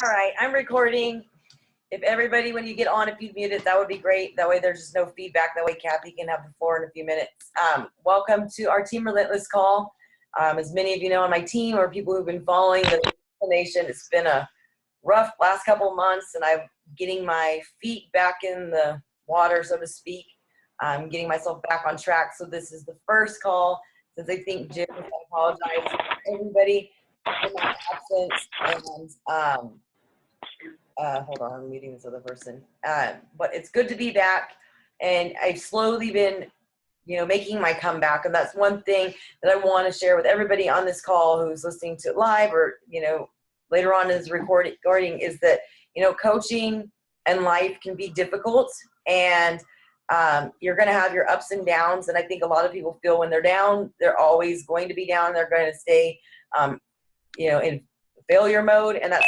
All right, I'm recording. If everybody, when you get on, if you'd mute it, that would be great. That way there's just no feedback. That way Kathy can have the floor in a few minutes. Welcome to our Team Relentless Call. As many of you know on my team or people who've been following the nation, it's been a rough last couple of months, and I'm getting my feet back in the water, so to speak. I'm getting myself back on track. So this is the first call since I think Jim, I apologize to everybody in my absence. And hold on, I'm meeting this other person. But it's good to be back, and I've slowly been, making my comeback. And that's one thing that I want to share with everybody on this call who's listening to it live or, later on is recording is that, coaching and life can be difficult, and you're going to have your ups and downs. And I think a lot of people feel when they're down, they're always going to be down. They're going to stay, in failure mode. And that's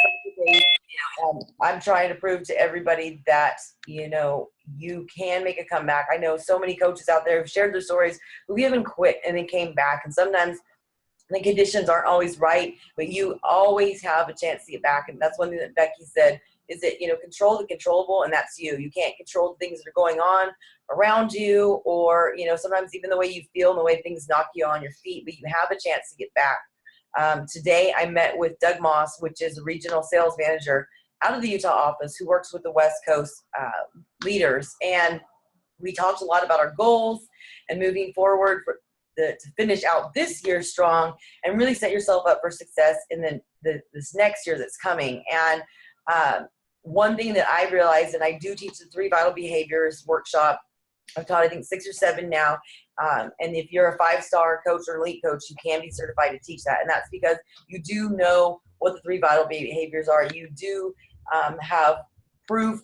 I'm trying to prove to everybody that, you can make a comeback. I know so many coaches out there who've shared their stories who even quit and then came back. And sometimes the conditions aren't always right, but you always have a chance to get back. And that's one thing that Becky said is that, control the controllable, and that's you. You can't control the things that are going on around you, or, sometimes even the way you feel and the way things knock you on your feet, but you have a chance to get back. Today I met with Doug Moss, which is a regional sales manager out of the Utah office who works with the West Coast leaders. And we talked a lot about our goals and moving forward to finish out this year strong and really set yourself up for success in this next year that's coming. And one thing that I realized, and I do teach the 3 Vital Behaviors workshop. I've taught, I think, 6 or 7 now. And if you're a 5-star coach or elite coach, you can be certified to teach that. And that's because you do know what the 3 vital behaviors are. You do have proof,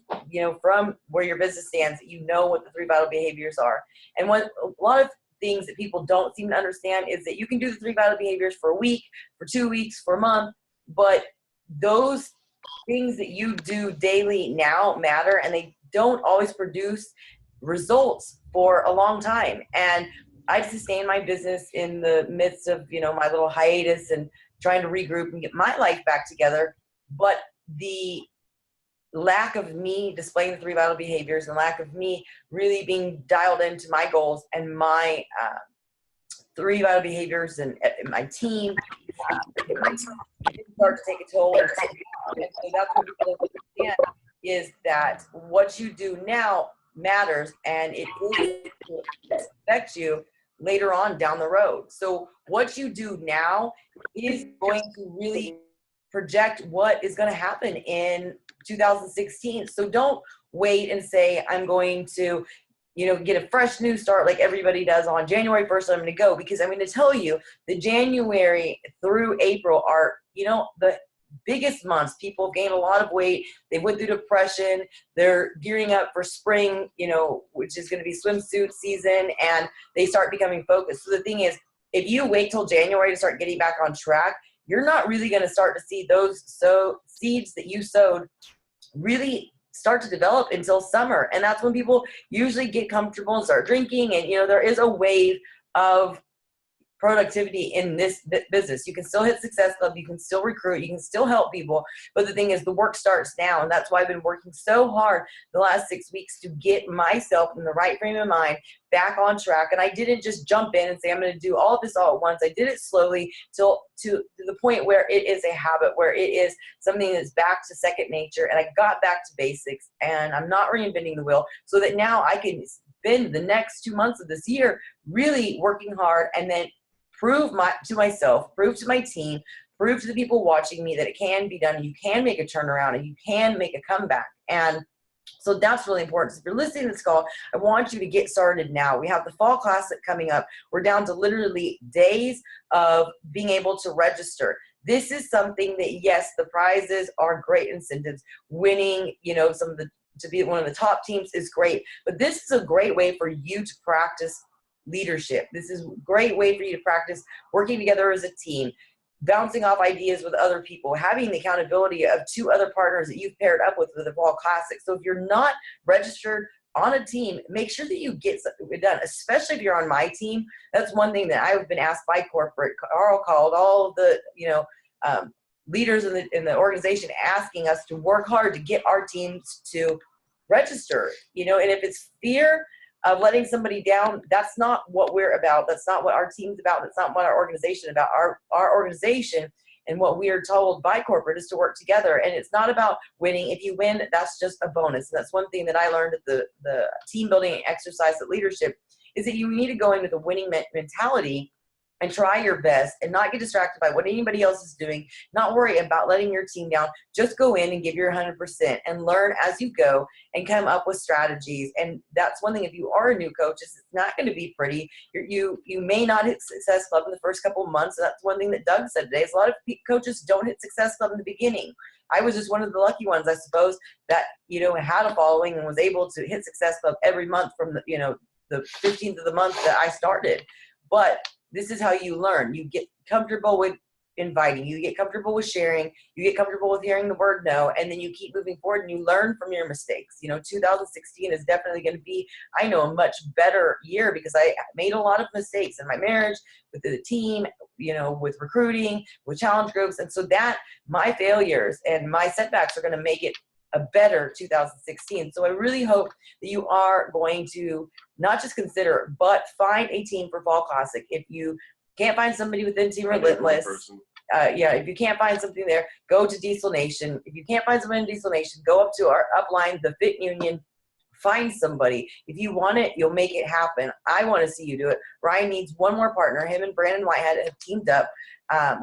from where your business stands, that you know what the 3 vital behaviors are. And a lot of things that people don't seem to understand is that you can do the 3 vital behaviors for a week, for 2 weeks, for a month, but those things that you do daily now matter, and they don't always produce results for a long time. And I've sustained my business in the midst of, my little hiatus and trying to regroup and get my life back together. But the lack of me displaying the 3 vital behaviors and lack of me really being dialed into my goals and my 3 vital behaviors and my team, it start to take a toll. And so that's what people understand, is that what you do now matters, and it will affect you later on down the road. So what you do now is going to really project what is going to happen in 2016. So don't wait and say, I'm going to, get a fresh new start like everybody does on January 1st. I'm going to go, because I'm going to tell you that January through April are, the biggest months. People gain a lot of weight. They went through depression. They're gearing up for spring, which is going to be swimsuit season, and they start becoming focused. So the thing is, if you wait till January to start getting back on track, you're not really going to start to see those seeds that you sowed really start to develop until summer. And that's when people usually get comfortable and start drinking. And, there is a wave of productivity in this business. You can still hit Success Club, you can still recruit, you can still help people, but the thing is, the work starts now. And that's why I've been working so hard the last 6 weeks to get myself in the right frame of mind back on track. And I didn't just jump in and say, I'm going to do all of this all at once. I did it slowly to the point where it is a habit, where it is something that's back to second nature. And I got back to basics, and I'm not reinventing the wheel, so that now I can spend the next 2 months of this year really working hard, and then prove to myself, prove to my team, prove to the people watching me that it can be done. You can make a turnaround, and you can make a comeback. And so that's really important. So if you're listening to this call, I want you to get started now. We have the Fall Classic coming up. We're down to literally days of being able to register. This is something that, yes, the prizes are great incentives. Winning, to be one of the top teams is great. But this is a great way for you to practice leadership. This is a great way for you to practice working together as a team, bouncing off ideas with other people, having the accountability of 2 other partners that you've paired up with the Fall Classic. So if you're not registered on a team, make sure that you get something done, especially if you're on my team. That's one thing that I've been asked by corporate. Carl called all of the, leaders in the organization asking us to work hard to get our teams to register, you know, and if it's fear of letting somebody down, that's not what we're about. That's not what our team's about. That's not what our organization is about. Our organization and what we are told by corporate is to work together. And it's not about winning. If you win, that's just a bonus. And that's one thing that I learned at the team building exercise at leadership, is that you need to go in with a winning mentality and try your best and not get distracted by what anybody else is doing, not worry about letting your team down. Just go in and give your 100% and learn as you go and come up with strategies. And that's one thing, if you are a new coach, it's not going to be pretty. You may not hit Success Club in the first couple of months. That's one thing that Doug said today, is a lot of coaches don't hit Success Club in the beginning. I was just one of the lucky ones, I suppose, that, you know, had a following and was able to hit Success Club every month from the, you know, the 15th of the month that I started. But this is how you learn. You get comfortable with inviting, you get comfortable with sharing, you get comfortable with hearing the word no, and then you keep moving forward and you learn from your mistakes. You know, 2016 is definitely going to be, I know, a much better year because I made a lot of mistakes in my marriage, with the team, you know, with recruiting, with challenge groups. And so that my failures and my setbacks are going to make it a better 2016. So I really hope that you are going to not just consider, but find a team for Fall Classic. If you can't find somebody within Team Relentless, if you can't find something there, go to Diesel Nation. If you can't find someone in Diesel Nation, go up to our upline, the Fit Union. Find somebody. If you want it, you'll make it happen. I want to see you do it. Ryan needs one more partner. Him and Brandon Whitehead have teamed up.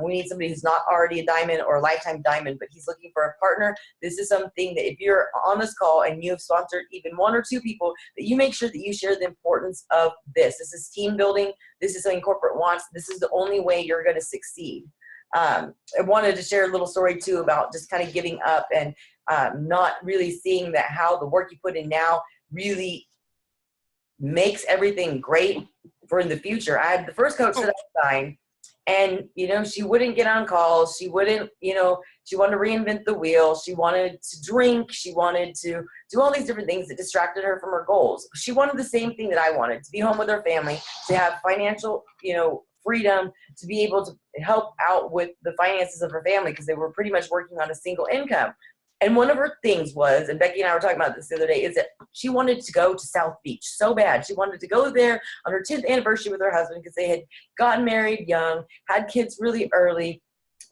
We need somebody who's not already a diamond or a lifetime diamond, but he's looking for a partner. This is something that if you're on this call and you have sponsored even one or two people, that you make sure that you share the importance of this. This is team building. This is something corporate wants. This is the only way you're going to succeed. I wanted to share a little story too about just kind of giving up and not really seeing that how the work you put in now really makes everything great for in the future. I had the first coach that I signed, and, you know, she wouldn't get on calls. She wouldn't, you know, she wanted to reinvent the wheel. She wanted to drink. She wanted to do all these different things that distracted her from her goals. She wanted the same thing that I wanted, to be home with her family, to have financial, you know, freedom, to be able to help out with the finances of her family because they were pretty much working on a single income. And one of her things was, and Becky and I were talking about this the other day, is that she wanted to go to South Beach so bad. She wanted to go there on her 10th anniversary with her husband because they had gotten married young, had kids really early.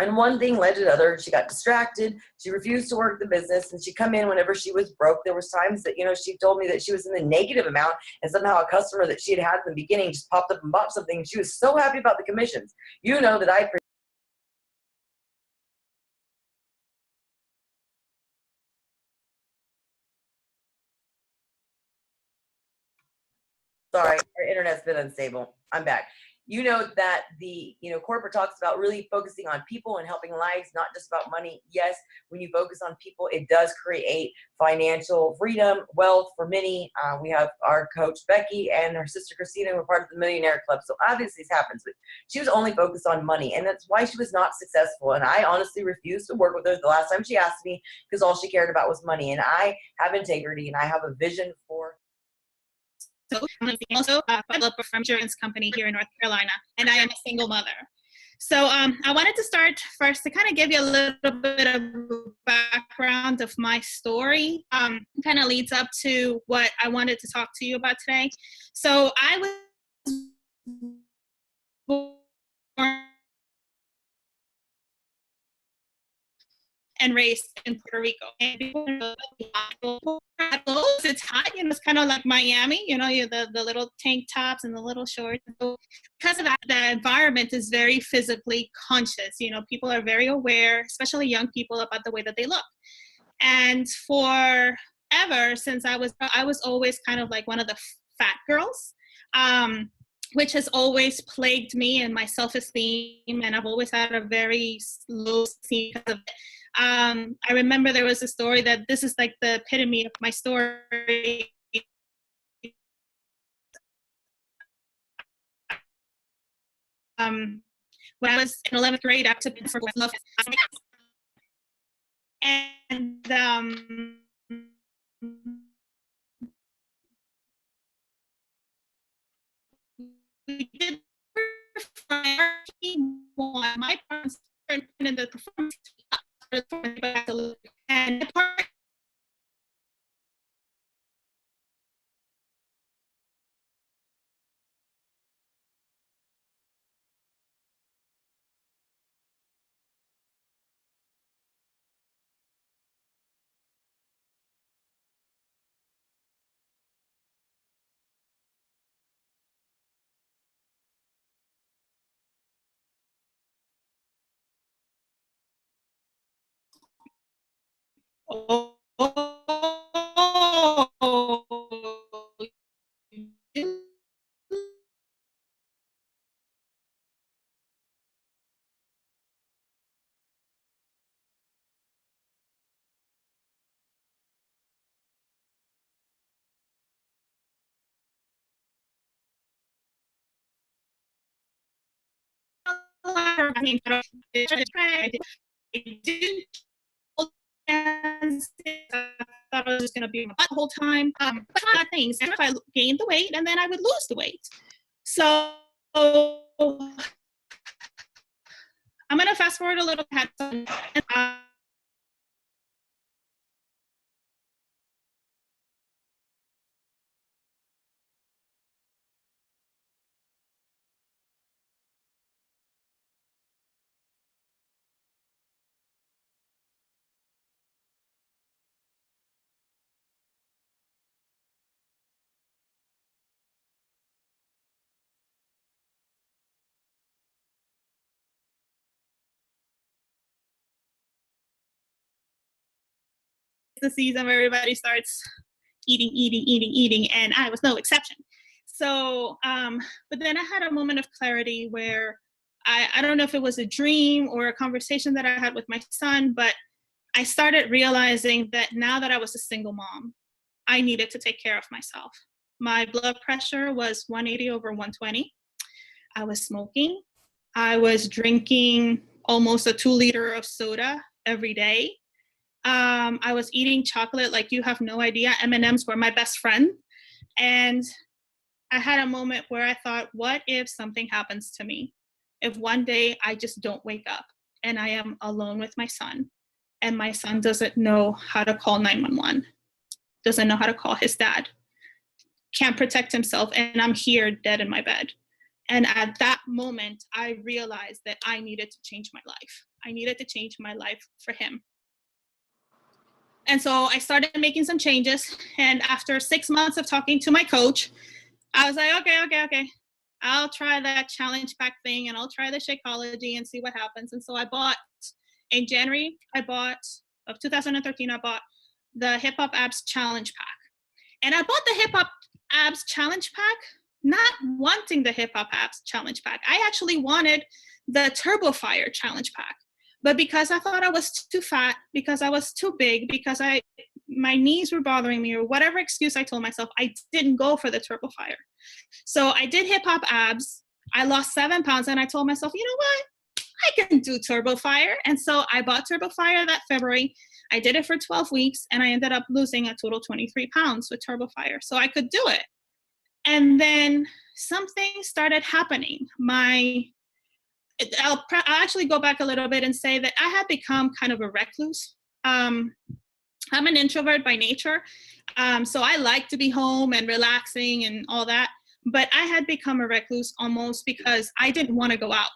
And one thing led to another. She got distracted. She refused to work the business, and she'd come in whenever she was broke. There was times that, you know, she told me that she was in the negative amount, and somehow a customer that she had in the beginning just popped up and bought something. And she was so happy about the commissions. You know that I Sorry, our internet's been unstable. I'm back. You know that the, you know, corporate talks about really focusing on people and helping lives, not just about money. Yes, when you focus on people, it does create financial freedom, wealth for many. We have our coach Becky and her sister Christina who are part of the Millionaire Club. So obviously this happens, but she was only focused on money, and that's why she was not successful. And I honestly refused to work with her the last time she asked me because all she cared about was money. And I have integrity and I have a vision for. So I'm also a developer from insurance company here in North Carolina, and I am a single mother. So I wanted to start first to kind of give you a little bit of background of my story. Kind of leads up to what I wanted to talk to you about today. So I was born and raised in Puerto Rico. And it's hot, you know, it's kind of like Miami, you know, the little tank tops and the little shorts. So because of that, the environment is very physically conscious. You know, people are very aware, especially young people, about the way that they look. And forever, since I was always kind of like one of the fat girls. Which has always plagued me and my self-esteem, and I've always had a very low esteem because of it. I remember there was a story that this is like the epitome of my story. When I was in 11th grade, I took for love, and we did my parents in the performance, and the part oh, I didn't I thought I was just going to be my butt the whole time. But a lot of things. And if I gained the weight, and then I would lose the weight. So I'm going to fast forward a little bit. The season where everybody starts eating, and I was no exception. So, but then I had a moment of clarity where I don't know if it was a dream or a conversation that I had with my son, but I started realizing that now that I was a single mom, I needed to take care of myself. My blood pressure was 180 over 120. I was smoking. I was drinking almost a 2 liter of soda every day. I was eating chocolate like you have no idea. M&Ms were my best friend. And I had a moment where I thought, what if something happens to me? If one day I just don't wake up and I am alone with my son, and my son doesn't know how to call 911, doesn't know how to call his dad, can't protect himself, and I'm here dead in my bed. And at that moment, I realized that I needed to change my life. I needed to change my life for him. And so I started making some changes. And after 6 months of talking to my coach, I was like, okay. I'll try that challenge pack thing, and I'll try the Shakeology and see what happens. And so in January of 2013, I bought the Hip Hop Abs Challenge Pack. And I bought the Hip Hop Abs Challenge Pack, not wanting the Hip Hop Abs Challenge Pack. I actually wanted the Turbo Fire Challenge Pack. But because I thought I was too fat, because I was too big, because my knees were bothering me, or whatever excuse I told myself, I didn't go for the Turbo Fire. So I did Hip Hop Abs. I lost 7 pounds, and I told myself, you know what? I can do Turbo Fire. And so I bought Turbo Fire that February. I did it for 12 weeks, and I ended up losing a total 23 pounds with Turbo Fire. So I could do it. And then something started happening. I'll actually go back a little bit and say that I had become kind of a recluse. I'm an introvert by nature, so I like to be home and relaxing and all that. But I had become a recluse almost because I didn't want to go out.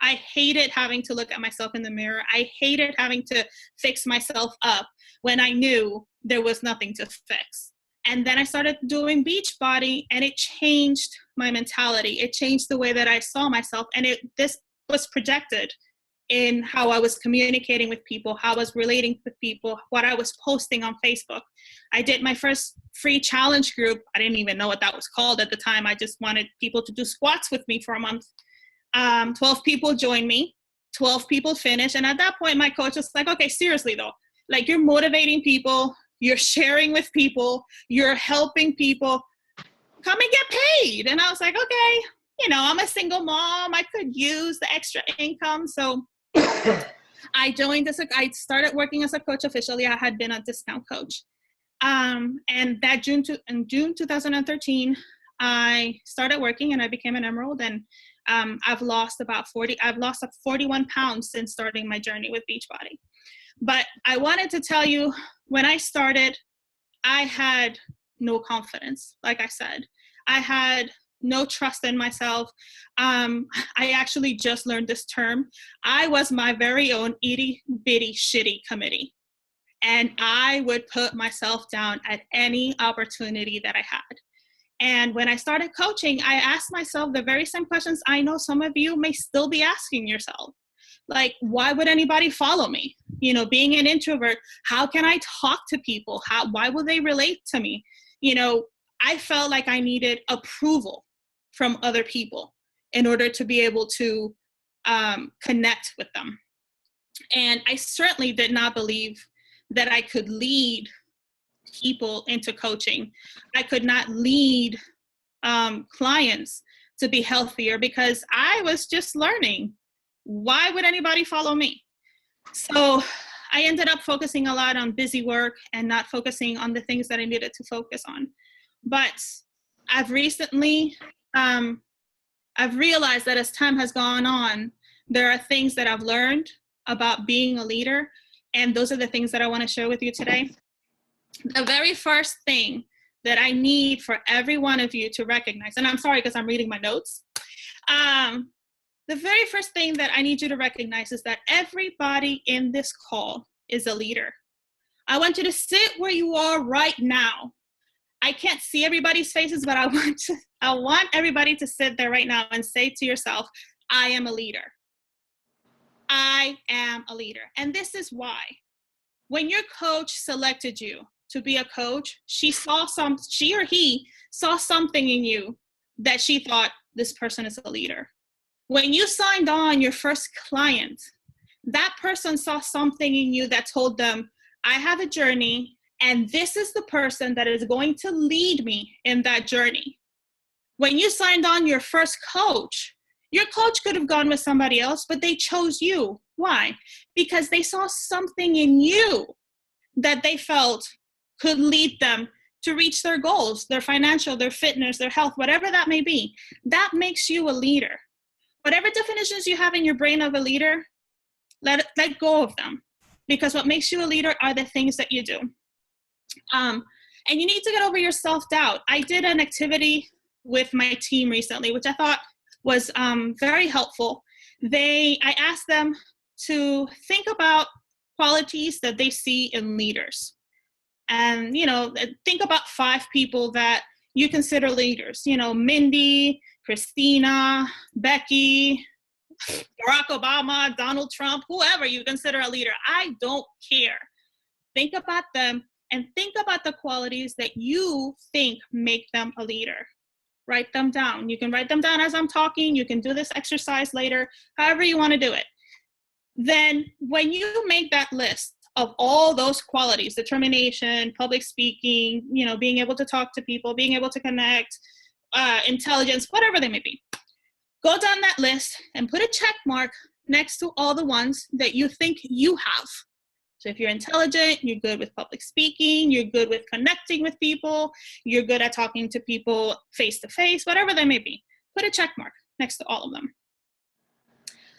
I hated having to look at myself in the mirror. I hated having to fix myself up when I knew there was nothing to fix. And then I started doing Beachbody, and it changed my mentality. It changed the way that I saw myself, and this was projected in how I was communicating with people, how I was relating with people, what I was posting on Facebook. I did my first free challenge group. I didn't even know what that was called at the time. I just wanted people to do squats with me for a month. 12 people joined me, 12 people finished. And at that point, my coach was like, okay, seriously though, like you're motivating people, you're sharing with people, you're helping people, come and get paid. And I was like, okay, I'm a single mom. I could use the extra income. So I started working as a coach officially. I had been a discount coach. And that in June 2013, I started working, and I became an Emerald, and I've lost 41 pounds since starting my journey with Beachbody. But I wanted to tell you, when I started, I had no confidence. Like I said, I had no trust in myself. I actually just learned this term. I was my very own itty bitty shitty committee. And I would put myself down at any opportunity that I had. And when I started coaching, I asked myself the very same questions I know some of you may still be asking yourself. Like, why would anybody follow me? You know, being an introvert, how can I talk to people? Why will they relate to me? You know, I felt like I needed approval from other people in order to be able to connect with them. And I certainly did not believe that I could lead people into coaching. I could not lead clients to be healthier because I was just learning. Why would anybody follow me? So I ended up focusing a lot on busy work and not focusing on the things that I needed to focus on. But I've recently, I've realized that as time has gone on, there are things that I've learned about being a leader. And those are the things that I want to share with you today. The very first thing that I need for every one of you to recognize, and I'm sorry because I'm reading my notes. The very first thing that I need you to recognize is that everybody in this call is a leader. I want you to sit where you are right now. I can't see everybody's faces, but I want everybody to sit there right now and say to yourself, I am a leader. I am a leader. And this is why. When your coach selected you to be a coach, she or he saw something in you that she thought, this person is a leader. When you signed on your first client, that person saw something in you that told them, I have a journey, and this is the person that is going to lead me in that journey. When you signed on your first coach, your coach could have gone with somebody else, but they chose you. Why? Because they saw something in you that they felt could lead them to reach their goals, their financial, their fitness, their health, whatever that may be. That makes you a leader. Whatever definitions you have in your brain of a leader, let go of them. Because what makes you a leader are the things that you do. And you need to get over your self-doubt. I did an activity with my team recently, which I thought was very helpful. I asked them to think about qualities that they see in leaders. And, you know, think about 5 people that you consider leaders. You know, Mindy, Christina, Becky, Barack Obama, Donald Trump, whoever you consider a leader. I don't care. Think about them and think about the qualities that you think make them a leader. Write them down. You can write them down as I'm talking. You can do this exercise later, however you want to do it. Then when you make that list of all those qualities, determination, public speaking, you know, being able to talk to people, being able to connect, intelligence, whatever they may be, go down that list and put a check mark next to all the ones that you think you have. So if you're intelligent, you're good with public speaking, you're good with connecting with people, you're good at talking to people face to face, whatever they may be, put a check mark next to all of them.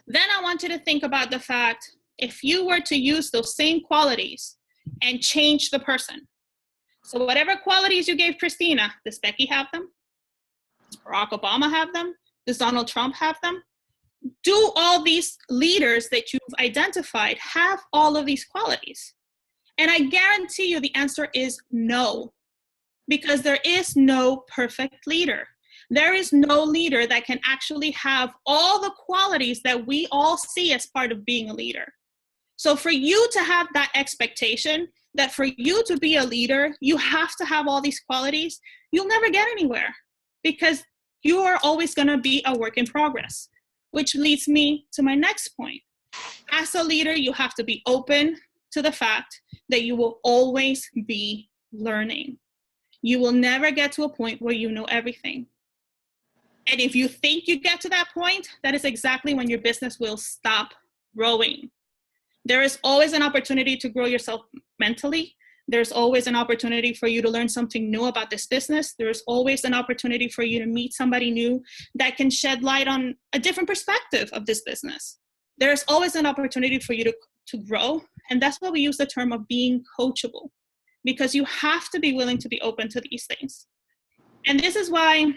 Then I want you to think about the fact, if you were to use those same qualities and change the person. So whatever qualities you gave Christina, does Becky have them? Does Barack Obama have them? Does Donald Trump have them? Do all these leaders that you've identified have all of these qualities? And I guarantee you the answer is no, because there is no perfect leader. There is no leader that can actually have all the qualities that we all see as part of being a leader. So for you to have that expectation that for you to be a leader, you have to have all these qualities, you'll never get anywhere, because you are always going to be a work in progress, which leads me to my next point. As a leader, you have to be open to the fact that you will always be learning. You will never get to a point where you know everything. And if you think you get to that point, that is exactly when your business will stop growing. There is always an opportunity to grow yourself mentally. There's always an opportunity for you to learn something new about this business. There's always an opportunity for you to meet somebody new that can shed light on a different perspective of this business. There's always an opportunity for you to grow. And that's why we use the term of being coachable, because you have to be willing to be open to these things. And this is why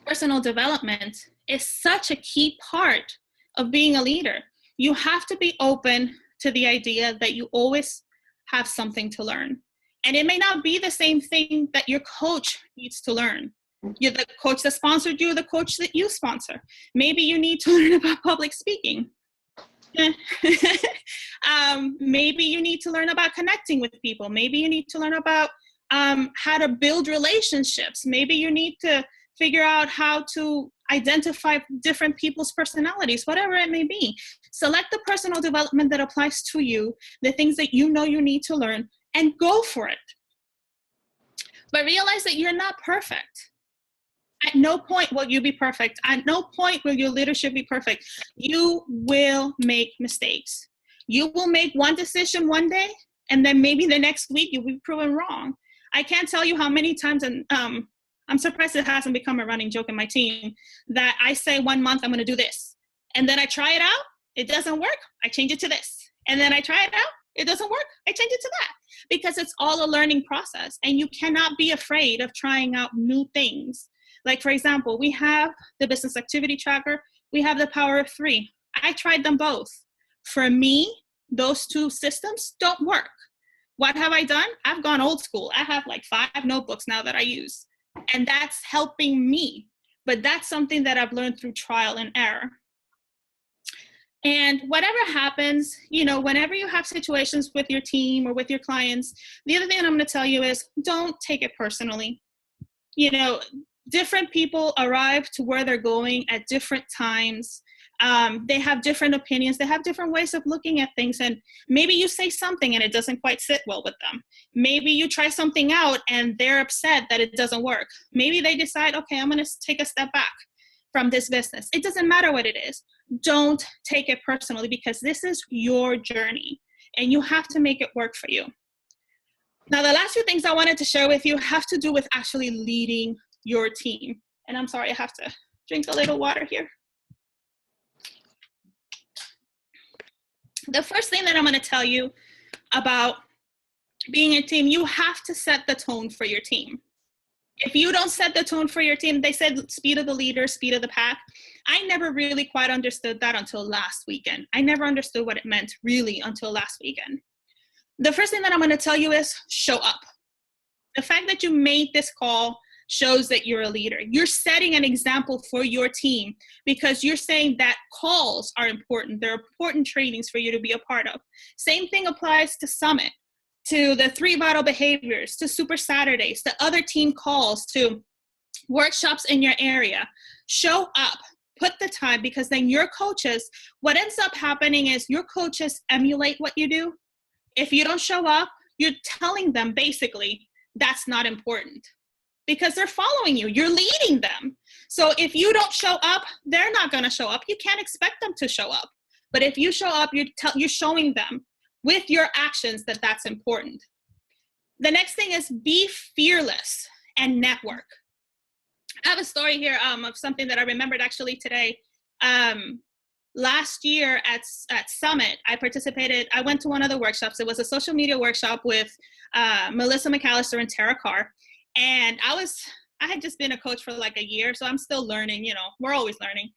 personal development is such a key part of being a leader. You have to be open to the idea that you always have something to learn. And it may not be the same thing that your coach needs to learn. You're the coach that sponsored you, the coach that you sponsor. Maybe you need to learn about public speaking. Maybe you need to learn about connecting with people. Maybe you need to learn about how to build relationships. Maybe you need to figure out how to identify different people's personalities, whatever it may be. Select the personal development that applies to you, the things that you know you need to learn, and go for it. But realize that you're not perfect. At no point will you be perfect. At no point will your leadership be perfect. You will make mistakes. You will make one decision one day, and then maybe the next week you'll be proven wrong. I can't tell you how many times, and I'm surprised it hasn't become a running joke in my team, that I say 1 month I'm going to do this. And then I try it out. It doesn't work. I change it to this. And then I try it out. It doesn't work. I change it to that. Because it's all a learning process. And you cannot be afraid of trying out new things. Like, for example, we have the business activity tracker. We have the Power of 3. I tried them both. For me, those two systems don't work. What have I done? I've gone old school. I have like 5 notebooks now that I use. And that's helping me. But that's something that I've learned through trial and error. And whatever happens, whenever you have situations with your team or with your clients, the other thing I'm going to tell you is don't take it personally. Different people arrive to where they're going at different times. They have different opinions. They have different ways of looking at things. And maybe you say something and it doesn't quite sit well with them. Maybe you try something out and they're upset that it doesn't work. Maybe they decide, okay, I'm going to take a step back from this business. It doesn't matter what it is. Don't take it personally, because this is your journey and you have to make it work for you. Now, the last few things I wanted to share with you have to do with actually leading your team. And I'm sorry, I have to drink a little water here. The first thing that I'm going to tell you about being a team, you have to set the tone for your team. If you don't set the tone for your team, they said speed of the leader, speed of the pack. I never really quite understood that until last weekend. I never understood what it meant really until last weekend. The first thing that I'm going to tell you is show up. The fact that you made this call shows that you're a leader. You're setting an example for your team because you're saying that calls are important. They're important trainings for you to be a part of. Same thing applies to Summit, to the 3 Vital Behaviors, to Super Saturdays, to other team calls, to workshops in your area. Show up, put the time, because then your coaches, what ends up happening is your coaches emulate what you do. If you don't show up, you're telling them basically that's not important because they're following you. You're leading them. So if you don't show up, they're not going to show up. You can't expect them to show up. But if you show up, you're showing them with your actions that that's important. The next thing is be fearless and network. I have a story here of something that I remembered actually today. Last year at Summit, I went to one of the workshops. It was a social media workshop with Melissa McAllister and Tara Carr. And I had just been a coach for like a year, so I'm still learning, we're always learning.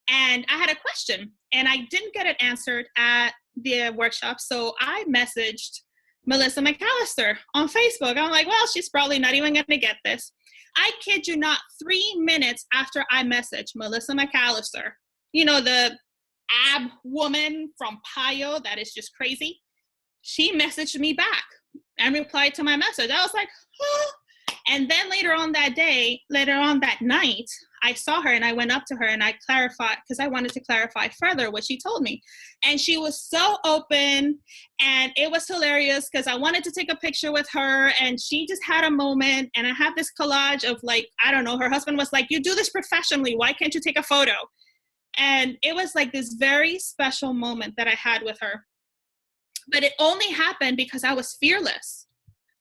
And I had a question and I didn't get it answered at the workshop. So I messaged Melissa McAllister on Facebook. I'm like, well, she's probably not even going to get this. I kid you not, 3 minutes after I messaged Melissa McAllister, the ab woman from Payo that is just crazy, she messaged me back and replied to my message. I was like, oh. And then later on that night, I saw her and I went up to her and I clarified, because I wanted to clarify further what she told me. And she was so open and it was hilarious because I wanted to take a picture with her and she just had a moment. And I have this collage of like, I don't know, her husband was like, you do this professionally. Why can't you take a photo? And it was like this very special moment that I had with her. But it only happened because I was fearless.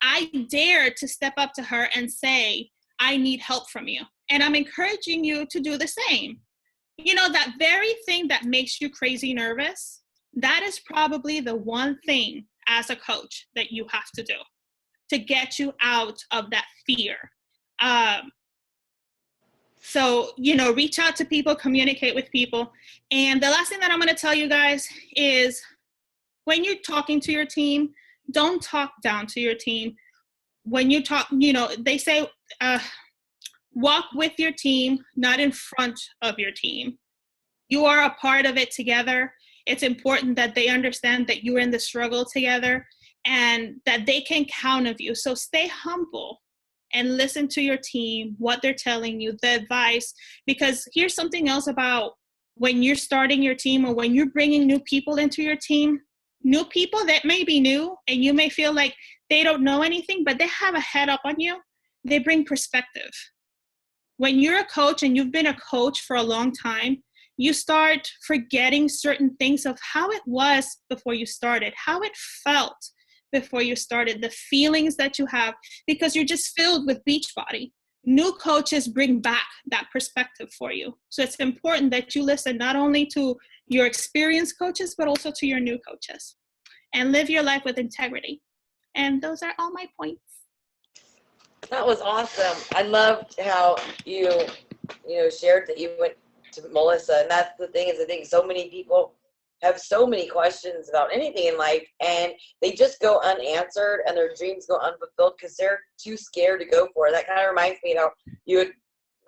I dare to step up to her and say, I need help from you. And I'm encouraging you to do the same. You know, that very thing that makes you crazy nervous, that is probably the one thing as a coach that you have to do to get you out of that fear. So, you know, reach out to people, communicate with people. And the last thing that I'm going to tell you guys is when you're talking to your team, don't talk down to your team. When you talk, you know, they say, walk with your team, not in front of your team. You are a part of it together. It's important that they understand that you're in the struggle together and that they can count on you. So stay humble and listen to your team, what they're telling you, the advice, because here's something else about when you're starting your team or when you're bringing new people into your team, new people that may be new and you may feel like they don't know anything, but they have a head up on you. They bring perspective. When you're a coach and you've been a coach for a long time, you start forgetting certain things of how it was before you started, how it felt before you started, the feelings that you have, because you're just filled with Beachbody. New coaches bring back that perspective for you. So it's important that you listen not only to your experienced coaches, but also to your new coaches, and live your life with integrity. And those are all my points. That was awesome. I loved how you shared that you went to Melissa, and that's the thing is I think so many people have so many questions about anything in life and they just go unanswered and their dreams go unfulfilled because they're too scared to go for it. That kind of reminds me, you had,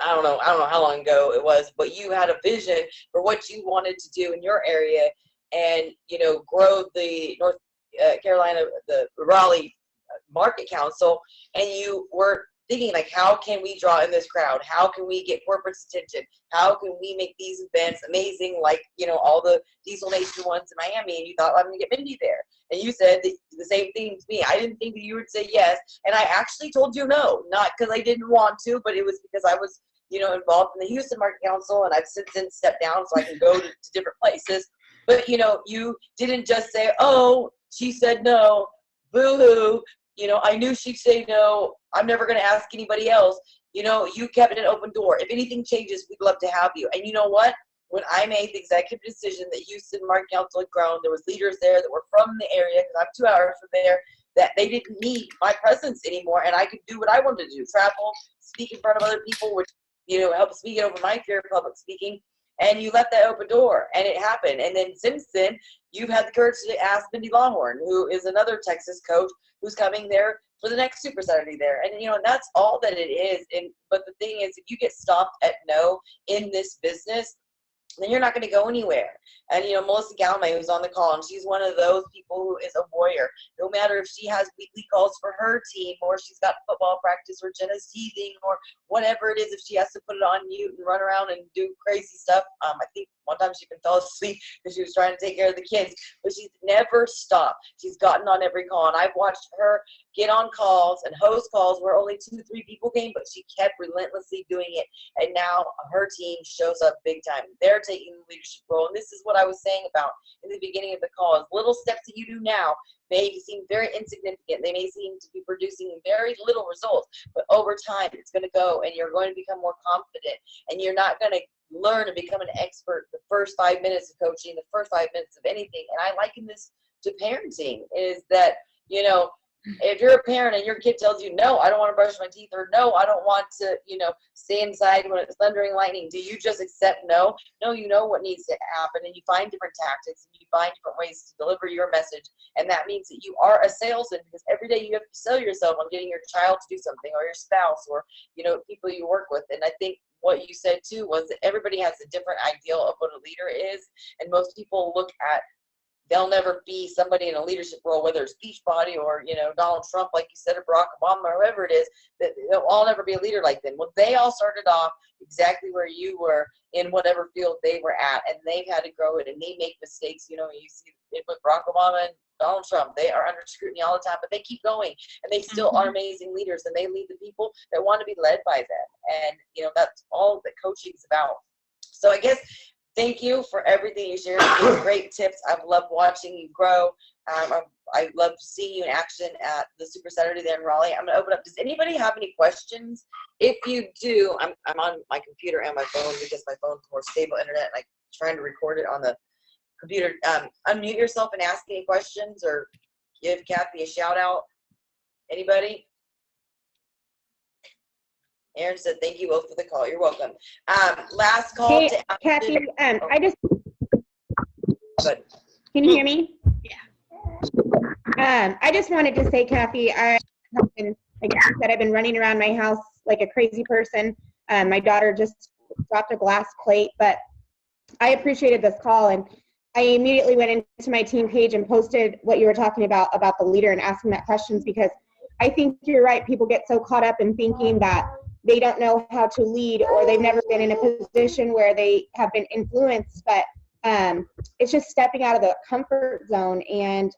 I don't know how long ago it was, but you had a vision for what you wanted to do in your area and, grow the North Carolina, the Raleigh Market Council, and you were thinking like, how can we draw in this crowd? How can we get corporate attention? How can we make these events amazing, like, all the Diesel Nation ones in Miami? And you thought, well, I'm going to get Mindy there. And you said the same thing to me. I didn't think that you would say yes. And I actually told you no, not because I didn't want to, but it was because I was, involved in the Houston Market Council, and I've since then stepped down so I can go to different places. But, you didn't just say, oh, she said no, boo-hoo. I knew she'd say no. I'm never going to ask anybody else. You kept an open door. If anything changes, we'd love to have you. And you know what? When I made the executive decision that Houston Market Council had grown, there was leaders there that were from the area, because I'm 2 hours from there, that they didn't need my presence anymore, and I could do what I wanted to do, travel, speak in front of other people, which, helps me get over my fear of public speaking. And you left that open door, and it happened. And then since then, you've had the courage to ask Mindy Lawhorn, who is another Texas coach, who's coming there for the next Super Saturday there. And, and that's all that it is. But the thing is, if you get stopped at no in this business, then you're not going to go anywhere. And, Melissa Galmay, who's on the call, and she's one of those people who is a warrior. No matter if she has weekly calls for her team, or she's got football practice, or Jenna's teething, or whatever it is, if she has to put it on mute and run around and do crazy stuff. I think one time she even fell asleep because she was trying to take care of the kids. But she's never stopped. She's gotten on every call. And I've watched her get on calls and host calls where only 2-3 people came, but she kept relentlessly doing it. And now her team shows up big time. They're taking the leadership role. And this is what I was saying about in the beginning of the call, is little steps that you do now may seem very insignificant. They may seem to be producing very little results, but over time it's going to go, and you're going to become more confident, and you're not going to learn and become an expert the first 5 minutes of coaching, the first 5 minutes of anything. And I liken this to parenting, is that, if you're a parent and your kid tells you, no, I don't want to brush my teeth, or no, I don't want to, stay inside when it's thundering lightning, do you just accept no? No, you know what needs to happen, and you find different tactics, and you find different ways to deliver your message. And that means that you are a salesman, because every day you have to sell yourself on getting your child to do something, or your spouse, or, people you work with. And I think what you said too was that everybody has a different ideal of what a leader is. And most people look at, they'll never be somebody in a leadership role, whether it's Beachbody or, Donald Trump, like you said, or Barack Obama, or whoever it is, that they'll all never be a leader like them. Well, they all started off exactly where you were in whatever field they were at, and they've had to grow it, and they make mistakes. You see it with Barack Obama and Donald Trump. They are under scrutiny all the time, but they keep going, and they still are amazing leaders, and they lead the people that want to be led by them. And, that's all that coaching is about. So I guess, thank you for everything you shared. Great tips. I've loved watching you grow. I love seeing you in action at the Super Saturday there in Raleigh. I'm gonna open up. Does anybody have any questions? If you do, I'm on my computer and my phone because my phone's more stable internet. And I'm trying to record it on the computer. Unmute yourself and ask any questions, or give Kathy a shout out. Anybody? Aaron said, "Thank you both for the call." You're welcome. Last call Hey, to Kathy, I just, Good. can you hear me? Yeah. I just wanted to say, Kathy, I have been, like you said, I've been running around my house like a crazy person. My daughter just dropped a glass plate, but I appreciated this call, and I immediately went into my team page and posted what you were talking about the leader and asking that questions, because I think you're right. People get so caught up in thinking that they don't know how to lead, or they've never been in a position where they have been influenced, but it's just stepping out of the comfort zone. And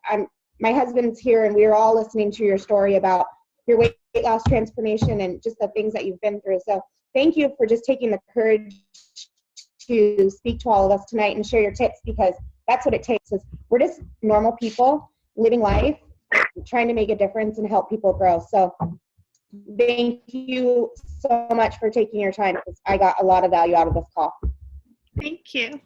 my husband's here, and we were all listening to your story about your weight loss transformation and just the things that you've been through. So thank you for just taking the courage to speak to all of us tonight and share your tips, because that's what it takes. Is we're just normal people living life, trying to make a difference and help people grow. So thank you so much for taking your time, because I got a lot of value out of this call. Thank you.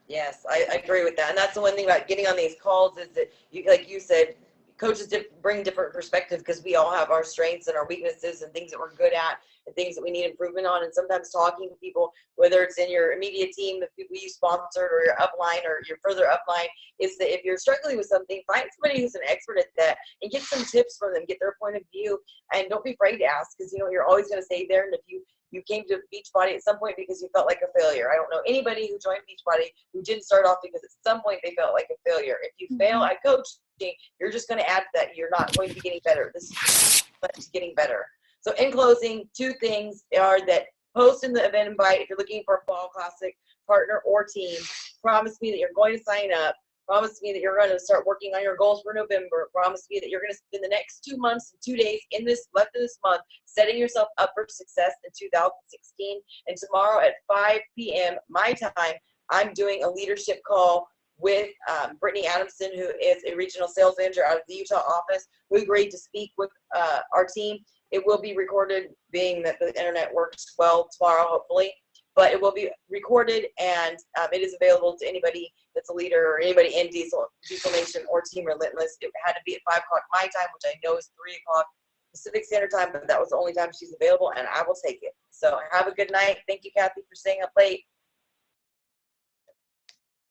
Yes, I agree with that. And that's the one thing about getting on these calls is that, you, like you said, coaches bring different perspectives, because we all have our strengths and our weaknesses and things that we're good at and things that we need improvement on. And sometimes talking to people, whether it's in your immediate team, the people you sponsored, or your upline or your further upline, is that if you're struggling with something, find somebody who's an expert at that and get some tips from them, get their point of view, and don't be afraid to ask, because you're always going to stay there. And if you came to Beachbody at some point because you felt like a failure. I don't know anybody who joined Beachbody who didn't start off because at some point they felt like a failure. If you fail at coaching, you're just going to add to that. You're not going to be getting better. This is getting better. So in closing, two things are that: post in the event invite if you're looking for a fall classic partner or team. Promise me that you're going to sign up. Promise me that you're going to start working on your goals for November. Promise me that you're going to spend the next 2 months and 2 days left of this month setting yourself up for success in 2016. And tomorrow at 5 p.m. my time, I'm doing a leadership call with Brittany Adamson, who is a regional sales manager out of the Utah office, who agreed to speak with our team. It will be recorded, being that the internet works well tomorrow, hopefully. But it will be recorded, and it is available to anybody that's a leader or anybody in Diesel Nation or Team Relentless. It had to be at 5 o'clock my time, which I know is 3 o'clock Pacific Standard Time, but that was the only time she's available, and I will take it. So have a good night. Thank you, Kathy, for staying up late.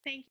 Thank you.